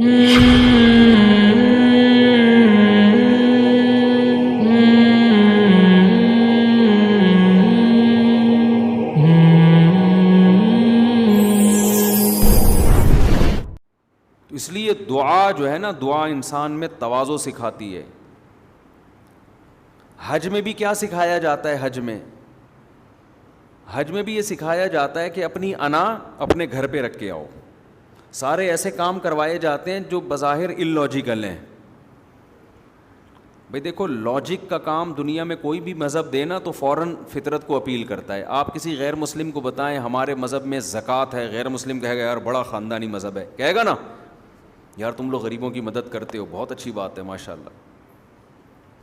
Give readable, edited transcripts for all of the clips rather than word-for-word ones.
اس لیے دعا جو ہے نا، دعا انسان میں تواضع سکھاتی ہے. حج میں بھی کیا سکھایا جاتا ہے؟ حج میں بھی یہ سکھایا جاتا ہے کہ اپنی انا اپنے گھر پہ رکھ کے آؤ. سارے ایسے کام کروائے جاتے ہیں جو بظاہر اللاجیکل ہیں. بھئی دیکھو، لاجک کا کام دنیا میں کوئی بھی مذہب دے نا تو فوراً فطرت کو اپیل کرتا ہے. آپ کسی غیر مسلم کو بتائیں ہمارے مذہب میں زکوٰۃ ہے، غیر مسلم کہے گا یار بڑا خاندانی مذہب ہے، کہے گا نا یار تم لوگ غریبوں کی مدد کرتے ہو، بہت اچھی بات ہے، ماشاء اللہ،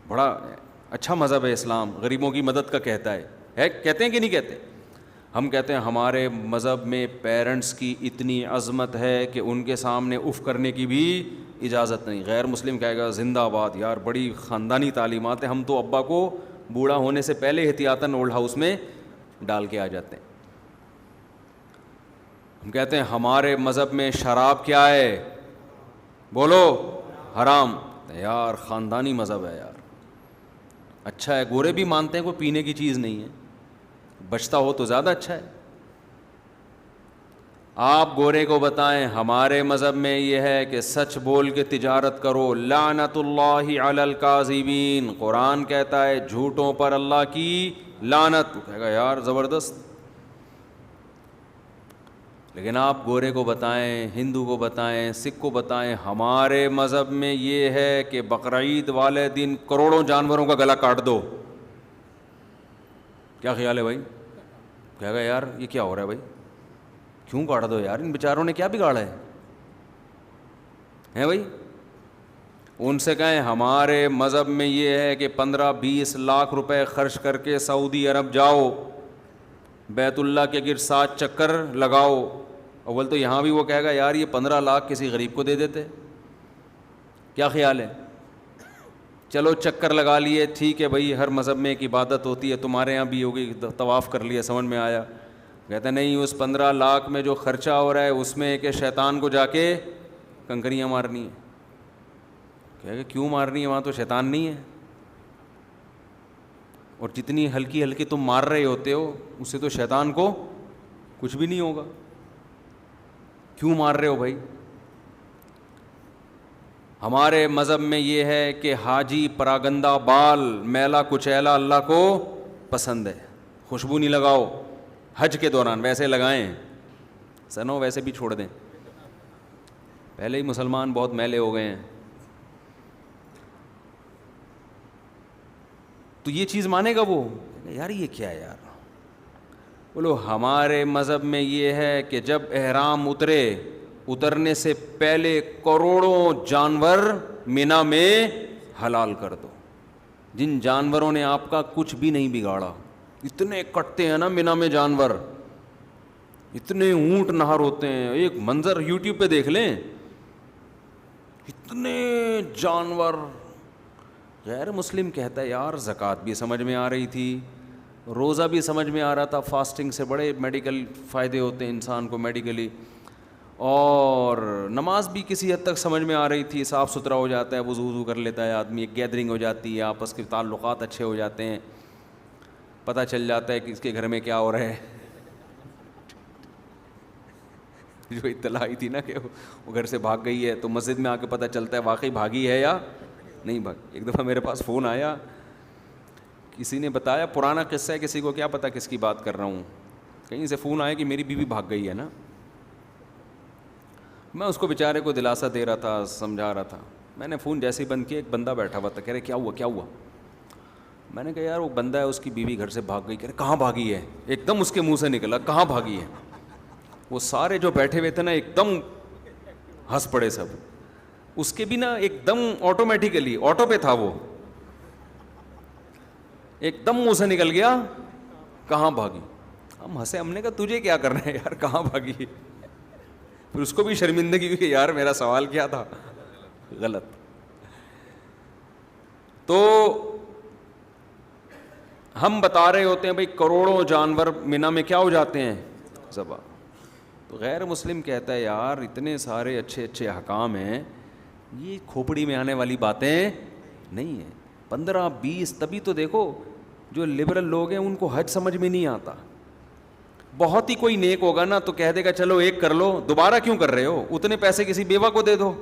بڑا اچھا مذہب ہے اسلام، غریبوں کی مدد کا کہتا ہے کہتے ہیں کہ نہیں کہتے؟ ہم کہتے ہیں ہمارے مذہب میں پیرنٹس کی اتنی عظمت ہے کہ ان کے سامنے اف کرنے کی بھی اجازت نہیں. غیر مسلم کہے گا زندہ باد، یار بڑی خاندانی تعلیمات ہیں، ہم تو ابا کو بوڑھا ہونے سے پہلے احتیاطاً اولڈ ہاؤس میں ڈال کے آ جاتے ہیں. ہم کہتے ہیں ہمارے مذہب میں شراب کیا ہے، بولو حرام. یار خاندانی مذہب ہے یار، اچھا ہے. گورے بھی مانتے ہیں کوئی پینے کی چیز نہیں ہے، بچتا ہو تو زیادہ اچھا ہے. آپ گورے کو بتائیں ہمارے مذہب میں یہ ہے کہ سچ بول کے تجارت کرو، لعنت اللہ علی الکاذبین. قرآن کہتا ہے جھوٹوں پر اللہ کی لعنت. کہے گا یار زبردست. لیکن آپ گورے کو بتائیں، ہندو کو بتائیں، سکھ کو بتائیں ہمارے مذہب میں یہ ہے کہ بقرعید والے دن کروڑوں جانوروں کا گلا کاٹ دو. کیا خیال ہے بھائی؟ کہے گا یار یہ کیا ہو رہا ہے بھائی، کیوں کاٹ دو یار، ان بیچاروں نے کیا بگاڑا ہے بھائی؟ ان سے کہیں ہمارے مذہب میں یہ ہے کہ 15-20 لاکھ روپے خرچ کر کے سعودی عرب جاؤ، بیت اللہ کے گرد 7 چکر لگاؤ. اول تو یہاں بھی وہ کہے گا یار یہ 15 لاکھ کسی غریب کو دے دیتے. کیا خیال ہے؟ چلو چکر لگا لیے، ٹھیک ہے بھائی، ہر مذہب میں ایک عبادت ہوتی ہے، تمہارے یہاں بھی ہوگی، طواف کر لیا، سمجھ میں آیا. کہتے نہیں، اس 15 لاکھ میں جو خرچہ ہو رہا ہے اس میں کہ شیطان کو جا کے کنکریاں مارنی ہیں. کہے گا کیوں مارنی ہے، وہاں تو شیطان نہیں ہے. اور جتنی ہلکی ہلکی تم مار رہے ہوتے ہو اس سے تو شیطان کو کچھ بھی نہیں ہوگا، کیوں مار رہے ہو بھائی؟ ہمارے مذہب میں یہ ہے کہ حاجی پراگندہ بال میلا کچیلا اللہ کو پسند ہے، خوشبو نہیں لگاؤ حج کے دوران، ویسے لگائیں سنو ویسے بھی چھوڑ دیں، پہلے ہی مسلمان بہت میلے ہو گئے ہیں. تو یہ چیز مانے گا وہ؟ یار یہ کیا ہے یار؟ بولو ہمارے مذہب میں یہ ہے کہ جب احرام اترنے سے پہلے کروڑوں جانور مینا میں حلال کر دو. جن جانوروں نے آپ کا کچھ بھی نہیں بگاڑا، اتنے کٹتے ہیں نا مینا میں جانور، اتنے اونٹ نہر ہوتے ہیں، ایک منظر یوٹیوب پہ دیکھ لیں، اتنے جانور. غیر مسلم کہتا ہے یار زکوٰۃ بھی سمجھ میں آ رہی تھی، روزہ بھی سمجھ میں آ رہا تھا، فاسٹنگ سے بڑے میڈیکل فائدے ہوتے ہیں انسان کو میڈیکلی، اور نماز بھی کسی حد تک سمجھ میں آ رہی تھی، صاف ستھرا ہو جاتا ہے، وضو کر لیتا ہے آدمی، ایک گیدرنگ ہو جاتی ہے، آپس کے تعلقات اچھے ہو جاتے ہیں، پتہ چل جاتا ہے کہ اس کے گھر میں کیا ہو رہا ہے. جو اطلاع آئی تھی نا کہ وہ گھر سے بھاگ گئی ہے، تو مسجد میں آ کے پتہ چلتا ہے واقعی بھاگی ہے یا نہیں بھاگ. ایک دفعہ میرے پاس فون آیا، کسی نے بتایا، پرانا قصہ ہے، کسی کو کیا پتہ کس کی بات کر رہا ہوں، کہیں سے فون آیا کہ میری بیوی بھاگ گئی ہے نا. میں اس کو بیچارے کو دلاسا دے رہا تھا، سمجھا رہا تھا. میں نے فون جیسے ہی بند کیا، ایک بندہ بیٹھا ہوا تھا، کہہ رہے کیا ہوا کیا ہوا. میں نے کہا یار وہ بندہ ہے، اس کی بیوی گھر سے بھاگ گئی. کہہ رہے کہاں بھاگی ہے؟ ایک دم اس کے منہ سے نکلا کہاں بھاگی ہے. وہ سارے جو بیٹھے ہوئے تھے نا ایک دم ہنس پڑے سب. اس کے بھی نا ایک دم آٹومیٹیکلی آٹو پہ تھا، وہ ایک دم منہ سے نکل گیا کہاں بھاگی. ہم ہنسے، ہم نے کہا تجھے کیا کرنا ہے یار کہاں بھاگی. پھر اس کو بھی شرمندگی ہوئی کہ یار میرا سوال کیا تھا غلط. تو ہم بتا رہے ہوتے ہیں بھائی کروڑوں جانور مینا میں کیا ہو جاتے ہیں ذبح. تو غیر مسلم کہتا ہے یار اتنے سارے اچھے اچھے احکام ہیں, یہ کھوپڑی میں آنے والی باتیں نہیں ہیں. 15-20, تبھی تو دیکھو جو لبرل لوگ ہیں ان کو حج سمجھ میں نہیں آتا. بہت ہی کوئی نیک ہوگا نا تو کہہ دے گا چلو ایک کر لو, دوبارہ کیوں کر رہے ہو, اتنے پیسے کسی بیوہ کو دے دو.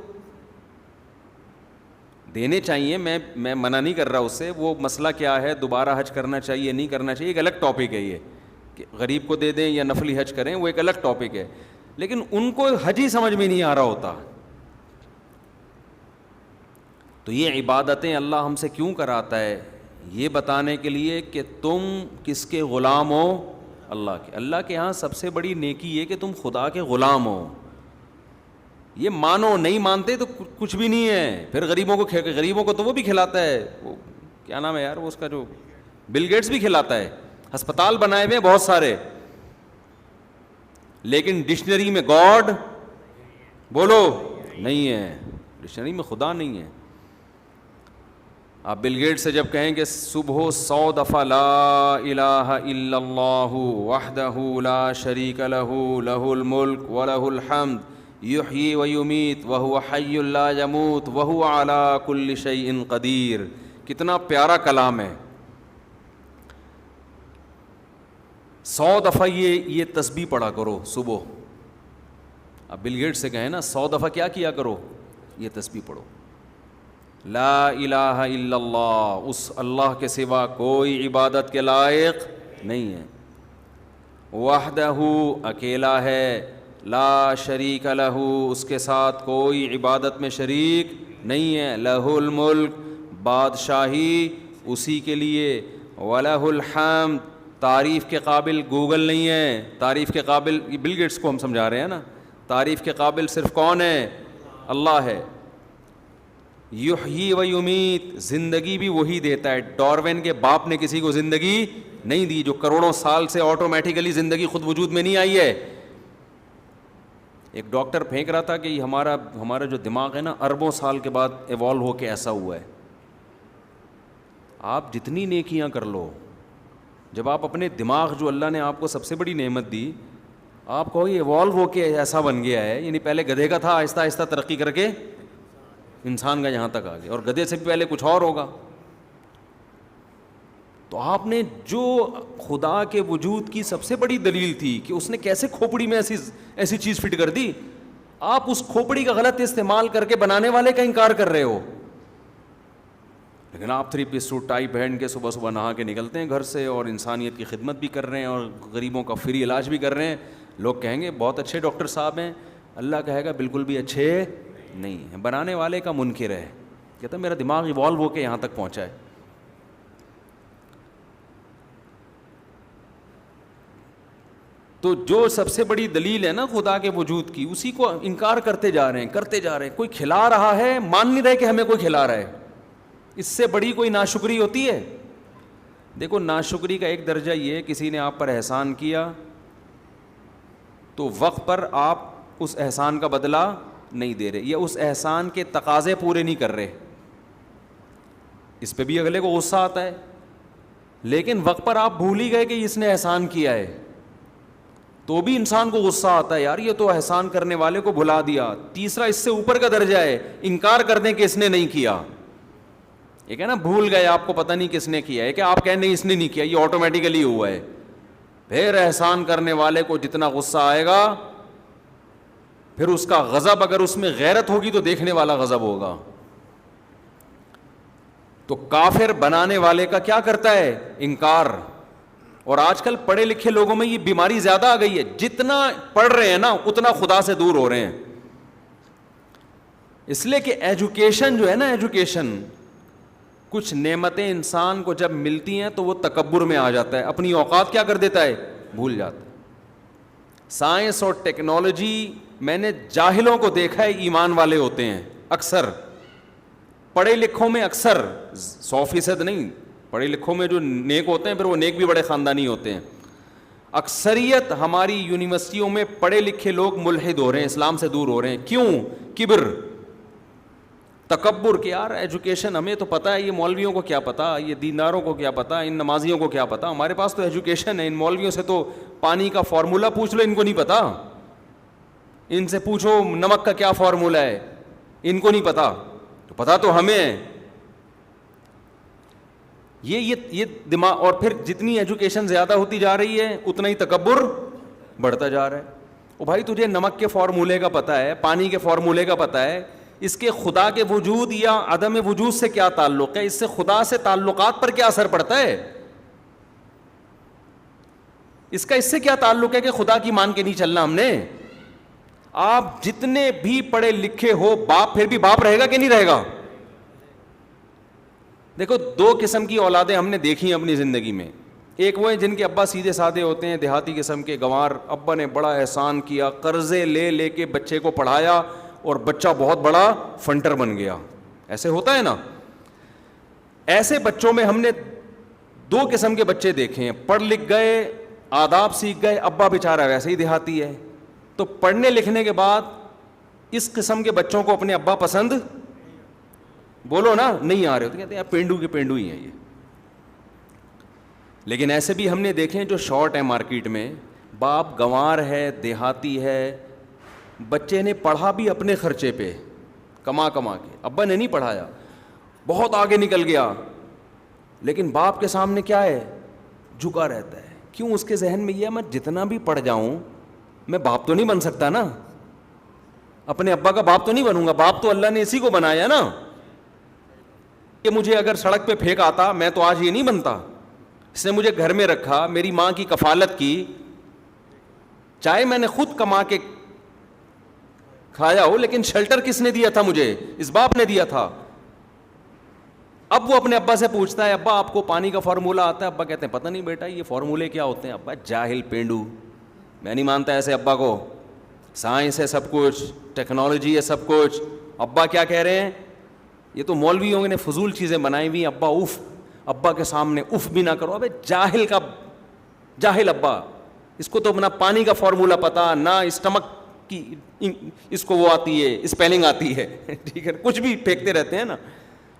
دینے چاہیے, میں منع نہیں کر رہا اس سے, وہ مسئلہ کیا ہے, دوبارہ حج کرنا چاہیے نہیں کرنا چاہیے, ایک الگ ٹاپک ہے یہ, کہ غریب کو دے دیں یا نفلی حج کریں, وہ ایک الگ ٹاپک ہے. لیکن ان کو حج ہی سمجھ میں نہیں آ رہا ہوتا. تو یہ عبادتیں اللہ ہم سے کیوں کراتا ہے؟ یہ بتانے کے لیے کہ تم کس کے غلام ہو؟ اللہ کے. اللہ کے ہاں سب سے بڑی نیکی یہ کہ تم خدا کے غلام ہو. یہ مانو, نہیں مانتے تو کچھ بھی نہیں ہے. پھر غریبوں کو تو وہ بھی کھلاتا ہے, وہ کیا نام ہے یار وہ اس کا, جو بل گیٹس بھی کھلاتا ہے, ہسپتال بنائے ہوئے بہت سارے, لیکن ڈکشنری میں گاڈ بولو نہیں ہے, ڈکشنری میں خدا نہیں ہے. آپ بل گیٹ سے جب کہیں کہ صبح 100 دفعہ لا الہ الا اللہ وحدہ لا شریک لہ لہ الملک ولہ الحمد یحیی ویمیت وہو حی لا یموت وہو علی کل شیء قدیر, کتنا پیارا کلام ہے. 100 دفعہ یہ تسبیح پڑھا کرو صبح. اب بل گیٹ سے کہیں نا 100 دفعہ کیا کرو, یہ تسبیح پڑھو. لا الہ الا اللہ, اس اللہ کے سوا کوئی عبادت کے لائق نہیں ہے. وحدہ, اکیلا ہے. لا شریک لہ, اس کے ساتھ کوئی عبادت میں شریک نہیں ہے. لہ الملک, بادشاہی اسی کے لیے. ولہ الحمد, تعریف کے قابل گوگل نہیں ہے, تعریف کے قابل, یہ بل گیٹس کو ہم سمجھا رہے ہیں نا, تعریف کے قابل صرف کون ہے؟ اللہ ہے. یحیی و یمیت, زندگی بھی وہی دیتا ہے. ڈاروین کے باپ نے کسی کو زندگی نہیں دی, جو کروڑوں سال سے آٹومیٹیکلی زندگی خود وجود میں نہیں آئی ہے. ایک ڈاکٹر پھینک رہا تھا کہ ہمارا جو دماغ ہے نا اربوں سال کے بعد ایوالو ہو کے ایسا ہوا ہے. آپ جتنی نیکیاں کر لو, جب آپ اپنے دماغ جو اللہ نے آپ کو سب سے بڑی نعمت دی, آپ کو یہ ایوالو ہو کے ایسا بن گیا ہے, یعنی پہلے گدھے کا تھا, آہستہ آہستہ ترقی کر کے انسان کا یہاں تک آ گیا, اور گدھے سے بھی پہلے کچھ اور ہوگا. تو آپ نے جو خدا کے وجود کی سب سے بڑی دلیل تھی کہ اس نے کیسے کھوپڑی میں ایسی چیز فٹ کر دی, آپ اس کھوپڑی کا غلط استعمال کر کے بنانے والے کا انکار کر رہے ہو. لیکن آپ 3 پیس سوٹ ٹائی پہن کے صبح صبح نہا کے نکلتے ہیں گھر سے, اور انسانیت کی خدمت بھی کر رہے ہیں, اور غریبوں کا فری علاج بھی کر رہے ہیں. لوگ کہیں گے بہت اچھے ڈاکٹر صاحب ہیں. اللہ کہے گا بالکل بھی اچھے نہیں ہیں, بنانے والے کا منکر ہے. کہتا میرا دماغ ایوالو ہو کے یہاں تک پہنچا ہے. تو جو سب سے بڑی دلیل ہے نا خدا کے وجود کی, اسی کو انکار کرتے جا رہے ہیں. کوئی کھلا رہا ہے, مان نہیں رہے کہ ہمیں کوئی کھلا رہا ہے. اس سے بڑی کوئی ناشکری ہوتی ہے؟ دیکھو ناشکری کا ایک درجہ یہ ہے, کسی نے آپ پر احسان کیا تو وقت پر آپ اس احسان کا بدلہ نہیں دے رہے, یا اس احسان کے تقاضے پورے نہیں کر رہے. اس پہ بھی اگلے کو غصہ آتا ہے, لیکن وقت پر آپ بھول ہی گئے کہ اس نے احسان کیا ہے, تو بھی انسان کو غصہ آتا ہے, یار یہ تو احسان کرنے والے کو بھلا دیا. تیسرا اس سے اوپر کا درجہ ہے, انکار کر دیں کہ اس نے نہیں کیا. ایک ہے نا بھول گئے, آپ کو پتہ نہیں کس نے کیا ہے, کہ آپ کہیں نہیں اس نے نہیں کیا, یہ آٹومیٹیکلی ہوا ہے. پھر احسان کرنے والے کو جتنا غصہ آئے گا, پھر اس کا غضب, اگر اس میں غیرت ہوگی تو دیکھنے والا غضب ہوگا. تو کافر بنانے والے کا کیا کرتا ہے؟ انکار. اور آج کل پڑھے لکھے لوگوں میں یہ بیماری زیادہ آ گئی ہے, جتنا پڑھ رہے ہیں نا اتنا خدا سے دور ہو رہے ہیں. اس لیے کہ ایجوکیشن جو ہے نا, ایجوکیشن, کچھ نعمتیں انسان کو جب ملتی ہیں تو وہ تکبر میں آ جاتا ہے, اپنی اوقات کیا کر دیتا ہے, بھول جاتا ہے. سائنس اور ٹیکنالوجی, میں نے جاہلوں کو دیکھا ہے ایمان والے ہوتے ہیں اکثر. پڑھے لکھوں میں اکثر 100% نہیں, پڑھے لکھوں میں جو نیک ہوتے ہیں پھر وہ نیک بھی بڑے خاندانی ہوتے ہیں. اکثریت ہماری یونیورسٹیوں میں پڑھے لکھے لوگ ملحد ہو رہے ہیں, اسلام سے دور ہو رہے ہیں. کیوں؟ کبر, تکبر, کہ یار ایجوکیشن ہمیں تو پتہ ہے, یہ مولویوں کو کیا پتہ, یہ دینداروں کو کیا پتہ, ان نمازیوں کو کیا پتہ, ہمارے پاس تو ایجوکیشن ہے. ان مولویوں سے تو پانی کا فارمولا پوچھ لو, ان کو نہیں پتہ. ان سے پوچھو نمک کا کیا فارمولا ہے, ان کو نہیں پتا, تو پتا تو ہمیں ہے. یہ دماغ. اور پھر جتنی ایجوکیشن زیادہ ہوتی جا رہی ہے اتنا ہی تکبر بڑھتا جا رہا ہے. او بھائی تجھے نمک کے فارمولے کا پتہ ہے, پانی کے فارمولے کا پتہ ہے, اس کے خدا کے وجود یا عدم وجود سے کیا تعلق ہے, اس سے خدا سے تعلقات پر کیا اثر پڑتا ہے, اس کا اس سے کیا تعلق ہے کہ خدا کی مان کے نہیں چلنا ہم نے. آپ جتنے بھی پڑھے لکھے ہو باپ پھر بھی باپ رہے گا کہ نہیں رہے گا. دیکھو دو قسم کی اولادیں ہم نے دیکھی ہیں اپنی زندگی میں. ایک وہ ہیں جن کے ابا سیدھے سادے ہوتے ہیں, دیہاتی قسم کے گنوار, ابا نے بڑا احسان کیا, قرضے لے لے کے بچے کو پڑھایا اور بچہ بہت بڑا فنٹر بن گیا. ایسے ہوتا ہے نا. ایسے بچوں میں ہم نے دو قسم کے بچے دیکھے ہیں, پڑھ لکھ گئے, آداب سیکھ گئے, ابا بیچارہ ویسے ہی دیہاتی ہے. تو پڑھنے لکھنے کے بعد اس قسم کے بچوں کو اپنے ابا پسند, بولو نا, نہیں آ رہے, تو کہتے ہیں پینڈو کے پینڈو ہی ہیں یہ. لیکن ایسے بھی ہم نے دیکھے جو شارٹ ہیں مارکیٹ میں, باپ گنوار ہے, دیہاتی ہے, بچے نے پڑھا بھی اپنے خرچے پہ کما کما کے, ابا نے نہیں پڑھایا, بہت آگے نکل گیا, لیکن باپ کے سامنے کیا ہے, جھکا رہتا ہے. کیوں؟ اس کے ذہن میں یہ ہے میں جتنا بھی پڑھ جاؤں میں باپ تو نہیں بن سکتا نا, اپنے ابا کا باپ تو نہیں بنوں گا, باپ تو اللہ نے اسی کو بنایا نا. کہ مجھے اگر سڑک پہ پھینک آتا میں تو آج یہ نہیں بنتا. اس نے مجھے گھر میں رکھا, میری ماں کی کفالت کی, چاہے میں نے خود کما کے کھایا ہو, لیکن شیلٹر کس نے دیا تھا مجھے, اس باپ نے دیا تھا. اب وہ اپنے ابا سے پوچھتا ہے ابا آپ کو پانی کا فارمولہ آتا ہے؟ ابا کہتے ہیں پتہ نہیں بیٹا یہ فارمولے کیا ہوتے ہیں. ابا جاہل پینڈو, میں نہیں مانتا ایسے ابا کو, سائنس ہے سب کچھ, ٹیکنالوجی ہے سب کچھ. ابا کیا کہہ رہے ہیں, یہ تو مولویوں نے فضول چیزیں بنائی ہوئی. ابا اف, ابا کے سامنے اف بھی نہ کرو. ابے جاہل کا جاہل ابا, اس کو تو اپنا پانی کا فارمولہ پتا نہ, اسٹمک کی اس کو وہ آتی ہے, اسپیلنگ آتی ہے, ٹھیک ہے, کچھ بھی پھینکتے رہتے ہیں نا.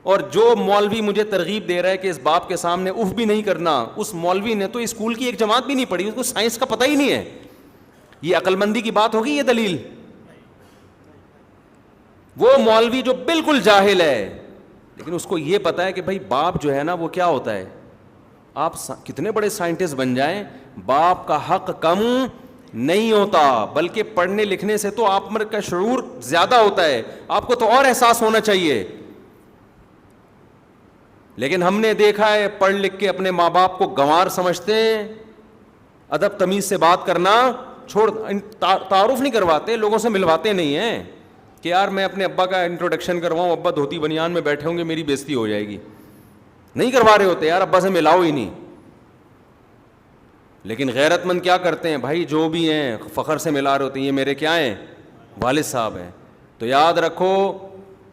اور جو مولوی مجھے ترغیب دے رہا ہے کہ اس باپ کے سامنے اف بھی نہیں کرنا, اس مولوی نے تو اسکول کی ایک جماعت بھی نہیں پڑھی, اس کو سائنس کا پتہ ہی نہیں ہے. یہ عقل مندی کی بات ہوگی, یہ دلیل. وہ مولوی جو بالکل جاہل ہے, لیکن اس کو یہ پتا ہے کہ بھائی باپ جو ہے نا وہ کیا ہوتا ہے. آپ کتنے بڑے سائنٹسٹ بن جائیں, باپ کا حق کم نہیں ہوتا, بلکہ پڑھنے لکھنے سے تو آپ کا شعور زیادہ ہوتا ہے, آپ کو تو اور احساس ہونا چاہیے. لیکن ہم نے دیکھا ہے پڑھ لکھ کے اپنے ماں باپ کو گنوار سمجھتے ہیں, ادب تمیز سے بات کرنا چھوڑ, تعارف نہیں کرواتے, لوگوں سے ملواتے نہیں ہیں کہ یار میں اپنے ابا کا انٹروڈکشن کرواؤں, ابا دھوتی بنیان میں بیٹھے ہوں گے میری بےزتی ہو جائے گی. نہیں کروا رہے ہوتے, یار ابا سے ملاؤ ہی نہیں. لیکن غیرت مند کیا کرتے ہیں بھائی, جو بھی ہیں فخر سے ملا رہے ہوتے ہیں, یہ میرے کیا ہیں, والد صاحب ہیں. تو یاد رکھو,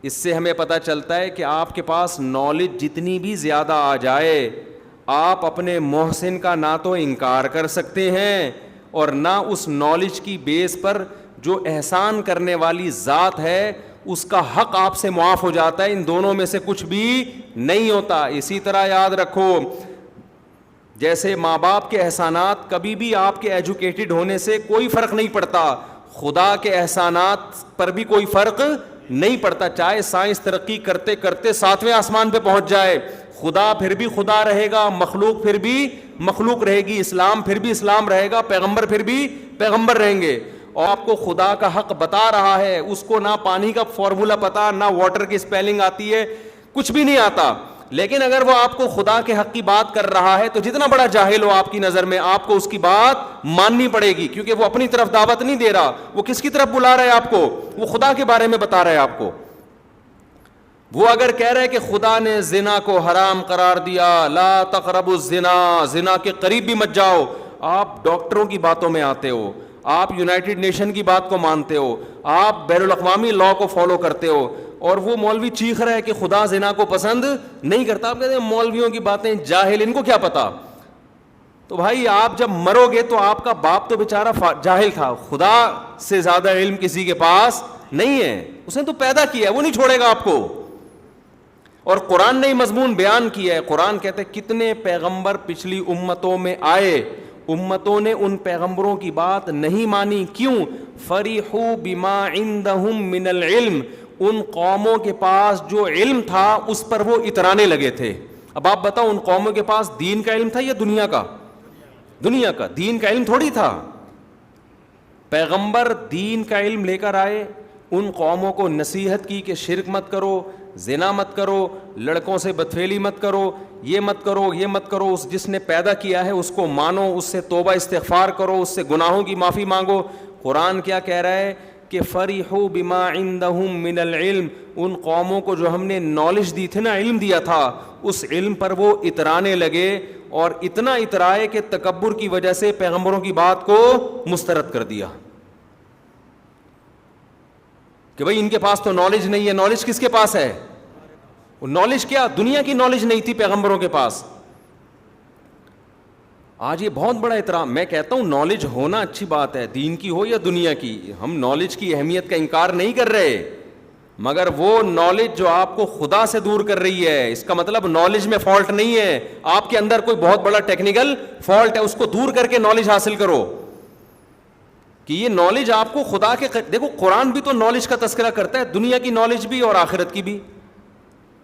اس سے ہمیں پتہ چلتا ہے کہ آپ کے پاس نالج جتنی بھی زیادہ آ جائے, آپ اپنے محسن کا نہ تو انکار کر سکتے ہیں اور نہ اس نالج کی بیس پر جو احسان کرنے والی ذات ہے اس کا حق آپ سے معاف ہو جاتا ہے. ان دونوں میں سے کچھ بھی نہیں ہوتا. اسی طرح یاد رکھو, جیسے ماں باپ کے احسانات کبھی بھی آپ کے ایجوکیٹڈ ہونے سے کوئی فرق نہیں پڑتا, خدا کے احسانات پر بھی کوئی فرق نہیں پڑتا. چاہے سائنس ترقی کرتے کرتے 7ویں آسمان پہ پہنچ جائے, خدا پھر بھی خدا رہے گا, مخلوق پھر بھی مخلوق رہے گی, اسلام پھر بھی اسلام رہے گا, پیغمبر پھر بھی پیغمبر رہیں گے. اور آپ کو خدا کا حق بتا رہا ہے, اس کو نہ پانی کا فارمولہ پتا, نہ واٹر کی اسپیلنگ آتی ہے, کچھ بھی نہیں آتا, لیکن اگر وہ آپ کو خدا کے حق کی بات کر رہا ہے تو جتنا بڑا جاہل ہو آپ کی نظر میں, آپ کو اس کی بات ماننی پڑے گی, کیونکہ وہ اپنی طرف دعوت نہیں دے رہا. وہ کس کی طرف بلا رہا ہے آپ کو, وہ خدا کے بارے میں بتا رہا ہے آپ کو. وہ اگر کہہ رہے کہ خدا نے زنا کو حرام قرار دیا, لا تقربوا الزنا, زنا کے قریب بھی مت جاؤ, آپ ڈاکٹروں کی باتوں میں آتے ہو, آپ یونائٹڈ نیشن کی بات کو مانتے ہو, آپ بین الاقوامی لا کو فالو کرتے ہو, اور وہ مولوی چیخ رہا ہے کہ خدا زنا کو پسند نہیں کرتا. آپ کہتے ہیں مولویوں کی باتیں, جاہل, ان کو کیا پتا. تو بھائی آپ جب مرو گے تو آپ کا باپ تو بیچارہ جاہل تھا, خدا سے زیادہ علم کسی کے پاس نہیں ہے, اس نے تو پیدا کیا ہے, وہ نہیں چھوڑے گا آپ کو. اور قرآن نے مضمون بیان کیا ہے. قرآن کہتے ہیں کتنے پیغمبر پچھلی امتوں میں آئے, امتوں نے ان پیغمبروں کی بات نہیں مانی. کیوں؟ فریحوا بما عندهم من العلم, ان قوموں کے پاس جو علم تھا اس پر وہ اترانے لگے تھے. اب آپ بتاؤ, ان قوموں کے پاس دین کا علم تھا یا دنیا کا؟ دنیا کا. دین کا علم تھوڑی تھا. پیغمبر دین کا علم لے کر آئے, ان قوموں کو نصیحت کی کہ شرک مت کرو, زنا مت کرو, لڑکوں سے بدفعلی مت کرو, یہ مت کرو, یہ مت کرو, اس جس نے پیدا کیا ہے اس کو مانو, اس سے توبہ استغفار کرو, اس سے گناہوں کی معافی مانگو. قرآن کیا کہہ رہا ہے کہ فریحوا بما عندهم من العلم, ان قوموں کو جو ہم نے نالج دی تھی نا, علم دیا تھا, اس علم پر وہ اترانے لگے, اور اتنا اترائے کہ تکبر کی وجہ سے پیغمبروں کی بات کو مسترد کر دیا کہ بھئی ان کے پاس تو نالج نہیں ہے. نالج کس کے پاس ہے؟ وہ نالج کیا, دنیا کی نالج نہیں تھی پیغمبروں کے پاس. آج یہ بہت بڑا احترام. میں کہتا ہوں نالج ہونا اچھی بات ہے, دین کی ہو یا دنیا کی, ہم نالج کی اہمیت کا انکار نہیں کر رہے, مگر وہ نالج جو آپ کو خدا سے دور کر رہی ہے, اس کا مطلب نالج میں فالٹ نہیں ہے, آپ کے اندر کوئی بہت بڑا ٹیکنیکل فالٹ ہے, اس کو دور کر کے نالج حاصل کرو کہ یہ نالج آپ کو خدا کے دیکھو قرآن بھی تو نالج کا تذکرہ کرتا ہے, دنیا کی نالج بھی اور آخرت کی بھی.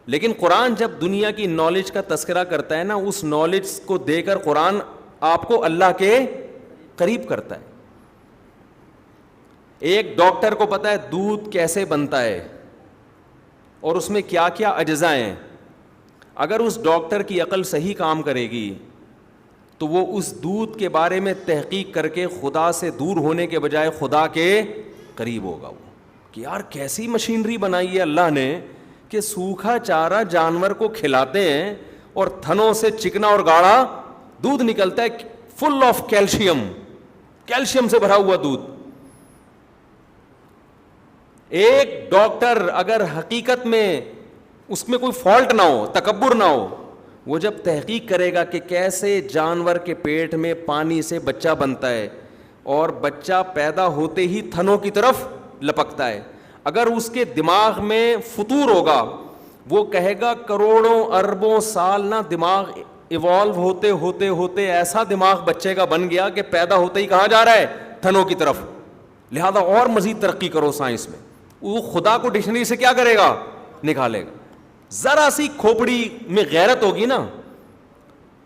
لیکن قرآن جب دنیا کی نالج کا تذکرہ کرتا ہے نا, اس نالج کو دے کر قرآن آپ کو اللہ کے قریب کرتا ہے. ایک ڈاکٹر کو پتا ہے دودھ کیسے بنتا ہے اور اس میں کیا کیا اجزاء ہیں. اگر اس ڈاکٹر کی عقل صحیح کام کرے گی تو وہ اس دودھ کے بارے میں تحقیق کر کے خدا سے دور ہونے کے بجائے خدا کے قریب ہوگا. وہ کہ یار کیسی مشینری بنائی ہے اللہ نے کہ سوکھا چارہ جانور کو کھلاتے ہیں اور تھنوں سے چکنا اور گاڑھا دودھ نکلتا ہے, فل آف کیلشیم, کیلشیم سے بھرا ہوا دودھ. ایک ڈاکٹر اگر حقیقت میں اس میں کوئی فالٹ نہ ہو, تکبر نہ ہو, وہ جب تحقیق کرے گا کہ کیسے جانور کے پیٹ میں پانی سے بچہ بنتا ہے اور بچہ پیدا ہوتے ہی تھنوں کی طرف لپکتا ہے, اگر اس کے دماغ میں فطور ہوگا, وہ کہے گا کروڑوں اربوں سال نہ دماغ ایوالو ہوتے ہوتے ہوتے ایسا دماغ بچے کا بن گیا کہ پیدا ہوتے ہی کہاں جا رہا ہے؟ تھنوں کی طرف. لہذا اور مزید ترقی کرو سائنس میں. وہ خدا کو ڈکشنری سے کیا کرے گا؟ نکالے گا. ذرا سی کھوپڑی میں غیرت ہوگی نا,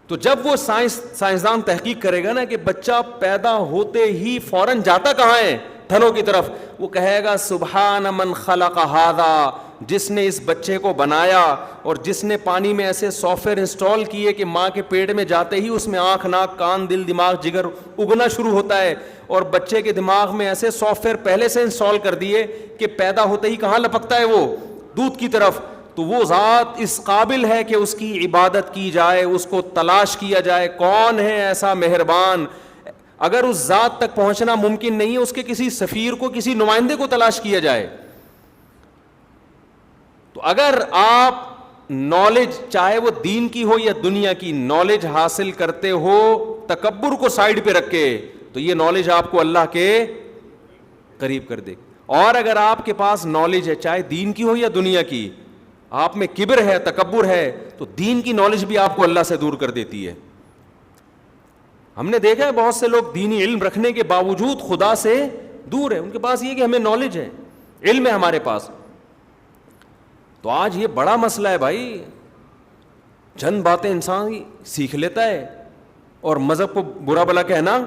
تو جب وہ سائنسدان تحقیق کرے گا نا کہ بچہ پیدا ہوتے ہی فوراً جاتا کہاں ہے؟ تھنوں کی طرف. وہ کہے گا سبحان من خلق ھذا, جس نے اس بچے کو بنایا اور جس نے پانی میں ایسے سافٹ ویئر انسٹال کیے کہ ماں کے پیٹ میں جاتے ہی اس میں آنکھ, ناک, کان, دل, دماغ, جگر اگنا شروع ہوتا ہے, اور بچے کے دماغ میں ایسے سافٹ ویئر پہلے سے انسٹال کر دیے کہ پیدا ہوتے ہی کہاں لپکتا ہے؟ وہ دودھ کی طرف. تو وہ ذات اس قابل ہے کہ اس کی عبادت کی جائے, اس کو تلاش کیا جائے, کون ہے ایسا مہربان. اگر اس ذات تک پہنچنا ممکن نہیں ہے, اس کے کسی سفیر کو, کسی نمائندے کو تلاش کیا جائے. تو اگر آپ نالج, چاہے وہ دین کی ہو یا دنیا کی, نالج حاصل کرتے ہو تکبر کو سائڈ پہ رکھ کے, تو یہ نالج آپ کو اللہ کے قریب کر دے. اور اگر آپ کے پاس نالج ہے, چاہے دین کی ہو یا دنیا کی, آپ میں کبر ہے, تکبر ہے, تو دین کی نالج بھی آپ کو اللہ سے دور کر دیتی ہے. ہم نے دیکھا ہے بہت سے لوگ دینی علم رکھنے کے باوجود خدا سے دور ہیں. ان کے پاس یہ کہ ہمیں نالج ہے, علم ہے ہمارے پاس. تو آج یہ بڑا مسئلہ ہے بھائی. چند باتیں انسان سیکھ لیتا ہے اور مذہب کو برا بھلا کہنا